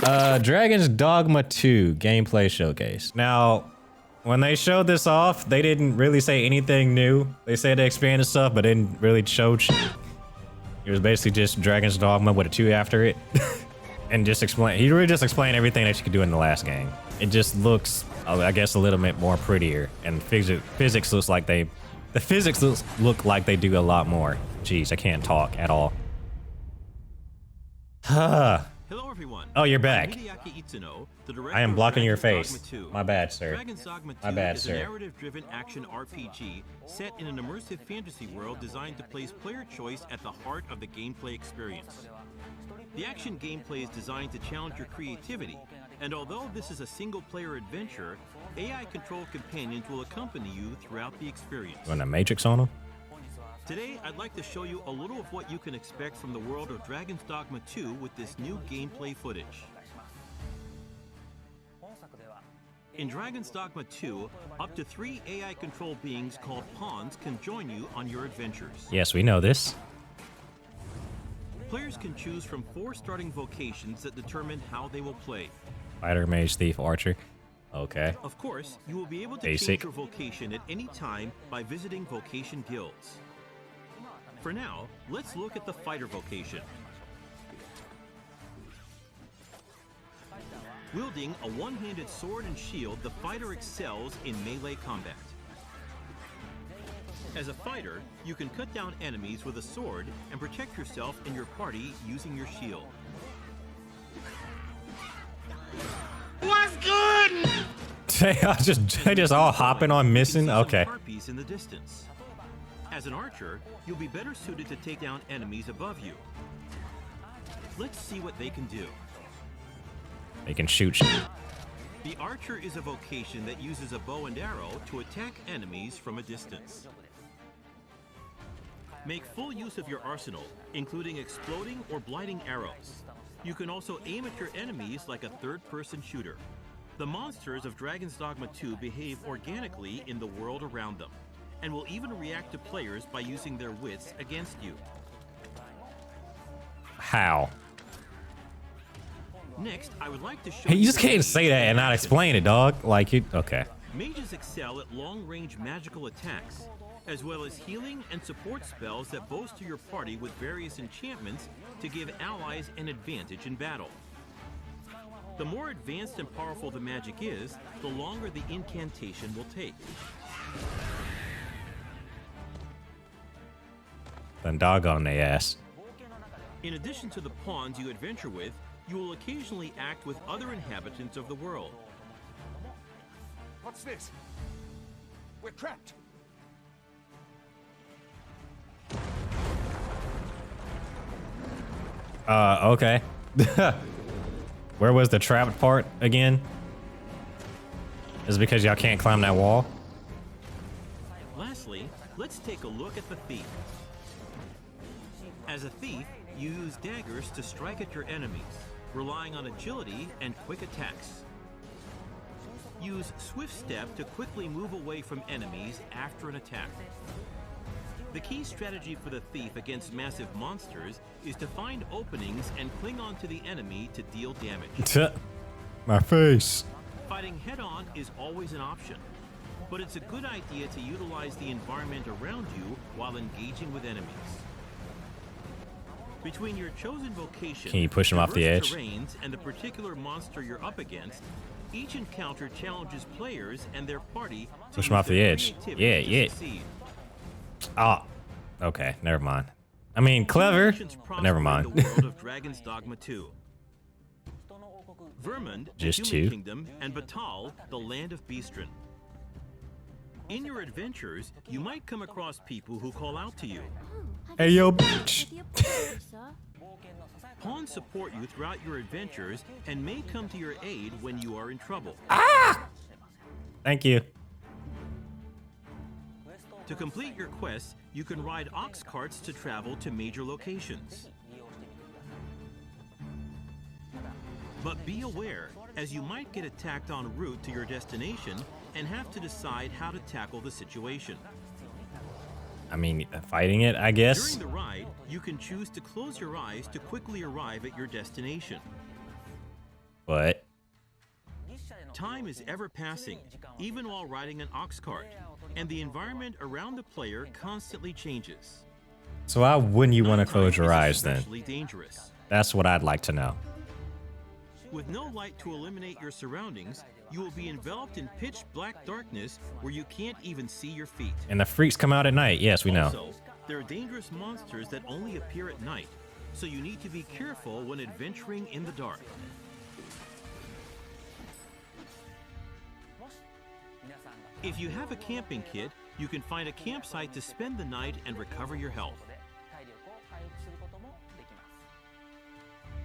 Dragon's Dogma 2 gameplay showcase. Now, when they showed this off, they didn't really say anything new. They said they expanded stuff, but didn't really show shit. It was basically just Dragon's Dogma with a 2 after it. And just explain, he really just explained everything that you could do in the last game. It just looks, I guess, a little bit more prettier. And physics looks like the physics look like they do a lot more. Jeez, I can't talk at all. Hello everyone. Oh, you're back. Itsuno, I am blocking your face. Dogma 2. My bad, sir. Dragon's Dogma 2 My bad, is sir. a narrative-driven action RPG set in an immersive fantasy world designed to place player choice at the heart of the gameplay experience. The action gameplay is designed to challenge your creativity, and although this is a single-player adventure, AI-controlled companions will accompany you throughout the experience. You want a matrix on him? Today, I'd like to show you a little of what you can expect from the world of Dragon's Dogma 2 with this new gameplay footage. In Dragon's Dogma 2, up to 3 AI-controlled beings called pawns can join you on your adventures. Yes, we know this. Players can choose from 4 starting vocations that determine how they will play. Fighter, mage, thief, archer. Okay. Of course, you will be able to Basic. change your vocation at any time by visiting vocation guilds. For now, let's look at the fighter vocation. Wielding a one-handed sword and shield, the fighter excels in melee combat. As a fighter, you can cut down enemies with a sword and protect yourself and your party using your shield. What's good? They just all hopping on missing? Okay. Harpies in the distance. As an archer, you'll be better suited to take down enemies above you. Let's see what they can do. They can shoot shit. The archer is a vocation that uses a bow and arrow to attack enemies from a distance. Make full use of your arsenal, including exploding or blighting arrows. You can also aim at your enemies like a third-person shooter. The monsters of Dragon's Dogma 2 behave organically in the world around them, and will even react to players by using their wits against you. How? Next, I would like to show Hey, you just your can't say that and not explain it, dog. Like, you, okay. Mages excel at long-range magical attacks, as well as healing and support spells that bolster your party with various enchantments to give allies an advantage in battle. The more advanced and powerful the magic is, the longer the incantation will take. Then doggone they ass. In addition to the pawns you adventure with, you will occasionally act with other inhabitants of the world. What's this? We're trapped. Okay. Where was the trapped part again? Is it because y'all can't climb that wall? Lastly, let's take a look at the thief. As a thief, you use daggers to strike at your enemies, relying on agility and quick attacks. Use swift step to quickly move away from enemies after an attack. The key strategy for the thief against massive monsters is to find openings and cling on to the enemy to deal damage. My face. Fighting head-on is always an option, but it's a good idea to utilize the environment around you while engaging with enemies. Between your chosen vocation, Can you push him off the diverse edge? terrains, and the particular monster you're up against, each encounter challenges players and their party to Push him use off the their edge. creativity Yeah, to yeah. succeed. Ah. Okay, never mind. I mean, clever, Nations but never prosper in mind. the world of Dragon's Dogma 2. Vermund, Just the Human two? Kingdom, and Batal, the land of Beastren. In your adventures, you might come across people who call out to you. Hey, yo, bitch. Pawns support you throughout your adventures and may come to your aid when you are in trouble. Thank you. To complete your quests, you can ride ox carts to travel to major locations. But be aware, as you might get attacked en route to your destination and have to decide how to tackle the situation. I mean, fighting it, I guess. During the ride, you can choose to close your eyes to quickly arrive at your destination. But Time is ever passing, even while riding an ox cart, and the environment around the player constantly changes. so why wouldn't you want to Nighttime close your is eyes then? especially dangerous. That's what I'd like to know. With no light to illuminate your surroundings, you will be enveloped in pitch black darkness where you can't even see your feet. And the freaks come out at night. Yes, we know. Also, there are dangerous monsters that only appear at night, so you need to be careful when adventuring in the dark. If you have a camping kit, you can find a campsite to spend the night and recover your health.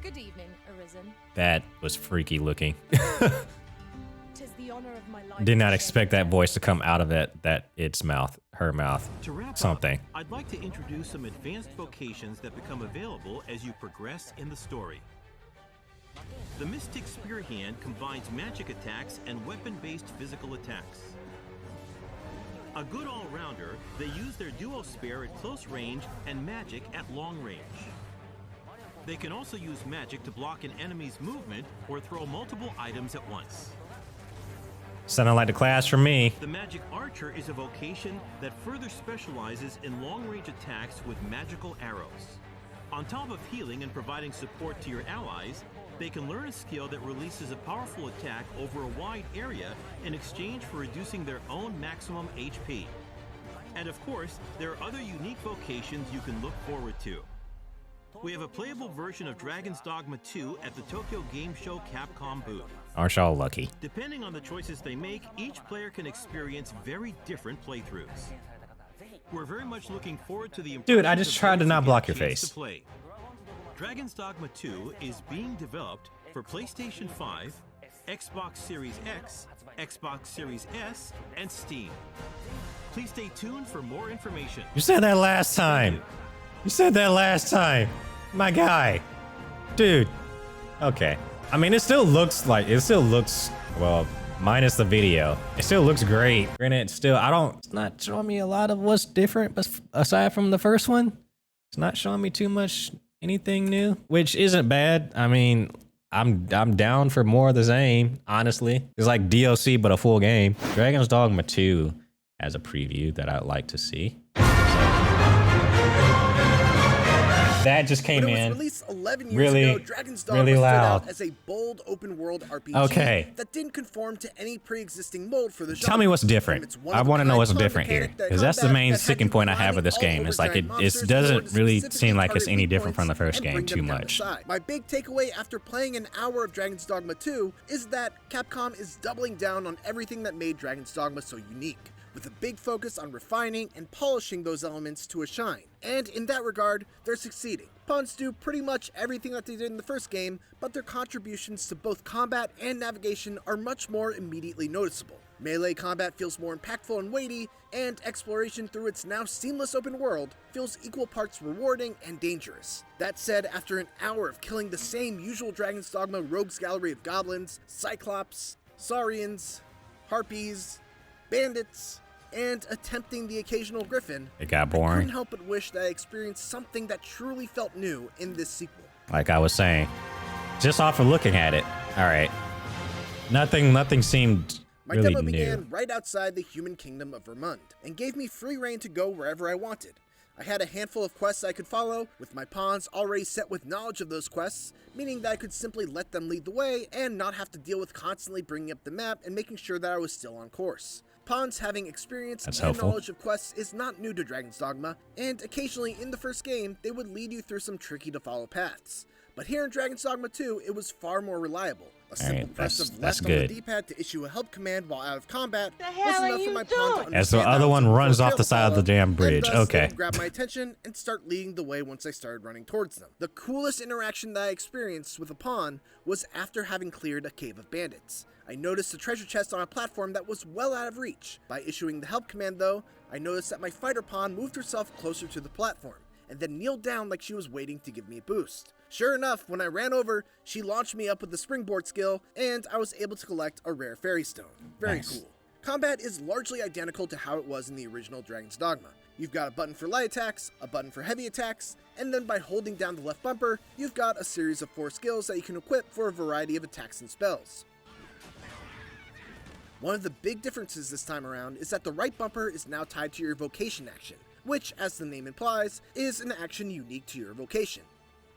Good evening, Arisen. That was freaky looking. 'Tis the honor of my life. Did not expect that voice to come out of its mouth, her mouth. To wrap Something. up, I'd like to introduce some advanced vocations that become available as you progress in the story. The Mystic Spear Hand combines magic attacks and weapon-based physical attacks. A good all-rounder, they use their duo spear at close range and magic at long range. They can also use magic to block an enemy's movement or throw multiple items at once. Sounded like the class for me. The Magic Archer is a vocation that further specializes in long-range attacks with magical arrows. On top of healing and providing support to your allies, they can learn a skill that releases a powerful attack over a wide area in exchange for reducing their own maximum HP. And of course, there are other unique vocations you can look forward to. We have a playable version of Dragon's Dogma 2 at the Tokyo Game Show Capcom booth. Aren't y'all lucky? Depending on the choices they make, each player can experience very different playthroughs. We're very much looking forward to the Dude, I impressions just of tried to those not who block get your a chance face. to play. Dragon's Dogma 2 is being developed for PlayStation 5, Xbox Series X, Xbox Series S, and Steam. Please stay tuned for more information. You said that last time. You said that last time. My guy. Dude. Okay. I mean, it still looks, well, minus the video. It still looks great. Granted, it's not showing me a lot of what's different, but aside from the first one, it's not showing me too much anything new, which isn't bad. I mean, I'm down for more of the same, honestly. It's like DLC, but a full game. Dragon's Dogma 2 has a preview that I'd like to see. That just came when it in. was released 11 years really, ago, Dragon's Dogma really stood loud. out as a bold open-world RPG that didn't conform to any pre-existing mold for the genre. Tell me what's different. I want to know what's different here, because that's the main sticking point I have with this game. It's like it doesn't really seem like it's any different from the first game too much. My big takeaway after playing an hour of Dragon's Dogma 2 is that Capcom is doubling down on everything that made Dragon's Dogma so unique, with a big focus on refining and polishing those elements to a shine. And in that regard, they're succeeding. Pawns do pretty much everything that they did in the first game, but their contributions to both combat and navigation are much more immediately noticeable. Melee combat feels more impactful and weighty, and exploration through its now seamless open world feels equal parts rewarding and dangerous. That said, after an hour of killing the same usual Dragon's Dogma rogues gallery of goblins, cyclops, saurians, harpies, bandits, and attempting the occasional griffin, It got I boring. couldn't help but wish that I experienced something that truly felt new in this sequel. Like I was saying, just off of looking at it. All right, nothing seemed My really demo new. began right outside the human kingdom of Vermund, and gave me free reign to go wherever I wanted. I had a handful of quests I could follow, with my pawns already set with knowledge of those quests, meaning that I could simply let them lead the way and not have to deal with constantly bringing up the map and making sure that I was still on course. Pawns having experience That's and helpful. knowledge of quests is not new to Dragon's Dogma, and occasionally in the first game, they would lead you through some tricky to follow paths. But here in Dragon's Dogma 2, it was far more reliable. A simple press of left on the D-pad to issue a help command while out of combat was enough for my pawn to As the understand other that one I was runs on off the side of the damn bridge. and thus Okay. they would grab my attention and start leading the way once I started running towards them. The coolest interaction that I experienced with a pawn was after having cleared a cave of bandits. I noticed a treasure chest on a platform that was well out of reach. By issuing the help command though, I noticed that my fighter pawn moved herself closer to the platform, and then kneeled down like she was waiting to give me a boost. Sure enough, when I ran over, she launched me up with the springboard skill, and I was able to collect a rare fairy stone. Very Nice. cool. Combat is largely identical to how it was in the original Dragon's Dogma. You've got a button for light attacks, a button for heavy attacks, and then by holding down the left bumper, you've got a series of 4 skills that you can equip for a variety of attacks and spells. One of the big differences this time around is that the right bumper is now tied to your vocation action, which, as the name implies, is an action unique to your vocation.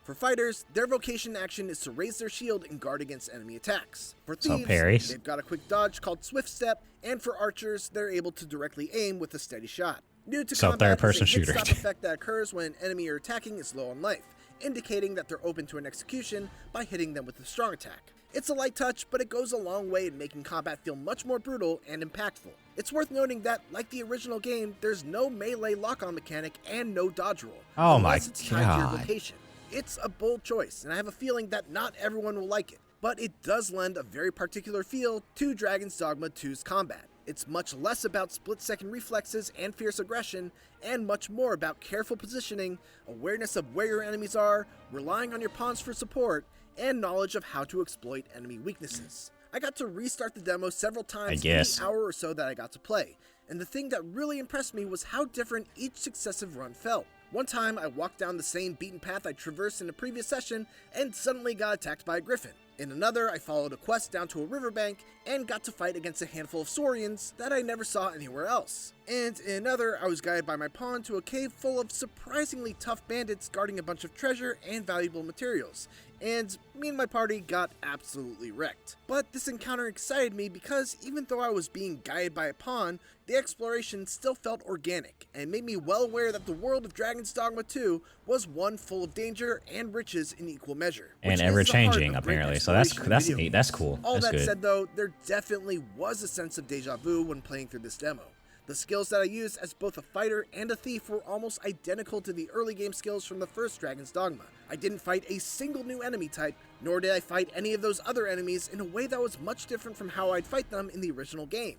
For fighters, their vocation action is to raise their shield and guard against enemy attacks. For thieves, they've got a quick dodge called Swift Step, and for archers, they're able to directly aim with a steady shot. New to combat third-person is a hit shooter. stop effect that occurs when an enemy you're attacking is low on life, indicating that they're open to an execution by hitting them with a strong attack. It's a light touch, but it goes a long way in making combat feel much more brutal and impactful. It's worth noting that, like the original game, there's no melee lock-on mechanic and no dodge roll. Oh my unless it's tied to your God. vocation. It's a bold choice, and I have a feeling that not everyone will like it, but it does lend a very particular feel to Dragon's Dogma 2's combat. It's much less about split-second reflexes and fierce aggression, and much more about careful positioning, awareness of where your enemies are, relying on your pawns for support, and knowledge of how to exploit enemy weaknesses. I got to restart the demo several times in the hour or so that I got to play, and the thing that really impressed me was how different each successive run felt. One time, I walked down the same beaten path I traversed in a previous session and suddenly got attacked by a griffin. In another, I followed a quest down to a riverbank and got to fight against a handful of saurians that I never saw anywhere else. And in another, I was guided by my pawn to a cave full of surprisingly tough bandits guarding a bunch of treasure and valuable materials, and me and my party got absolutely wrecked. But this encounter excited me because even though I was being guided by a pawn, the exploration still felt organic and made me well aware that the world of Dragon's Dogma 2 was one full of danger and riches in equal measure. And ever-changing, apparently. So that's neat. That's cool. All That's that good. said, though, there definitely was a sense of deja vu when playing through this demo. The skills that I used as both a fighter and a thief were almost identical to the early game skills from the first Dragon's Dogma. I didn't fight a single new enemy type, nor did I fight any of those other enemies in a way that was much different from how I'd fight them in the original game.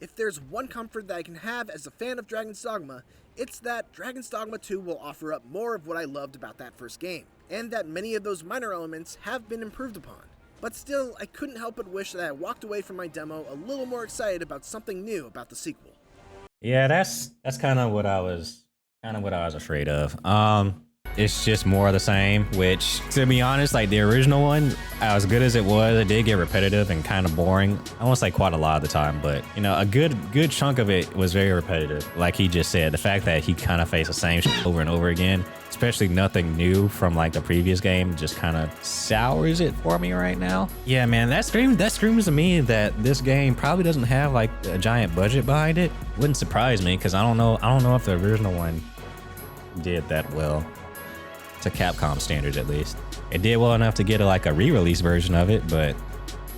If there's one comfort that I can have as a fan of Dragon's Dogma, it's that Dragon's Dogma 2 will offer up more of what I loved about that first game, and that many of those minor elements have been improved upon. But still, I couldn't help but wish that I walked away from my demo a little more excited about something new about the sequel. Yeah, that's kind of what I was afraid of. It's just more of the same, which, to be honest, like the original one, as good as it was, it did get repetitive and kind of boring. I won't say quite a lot of the time, but you know, a good chunk of it was very repetitive. Like he just said, the fact that he kind of faced the same shit over and over again, especially nothing new from like the previous game, just kind of sours it for me right now. Yeah, man, that screams to me that this game probably doesn't have like a giant budget behind it. Wouldn't surprise me, because I don't know if the original one did that well. To Capcom standards, at least. It did well enough to get like a re-release version of it,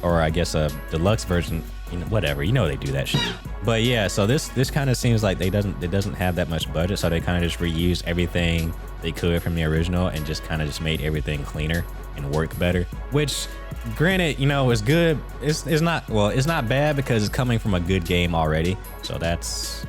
or I guess a deluxe version, you know, whatever. You know they do that shit. But yeah, so this kind of seems like it doesn't have that much budget, so they kind of just reused everything they could from the original and just kind of just made everything cleaner and work better. Which, granted, you know, is good. It's not bad because it's coming from a good game already. So that's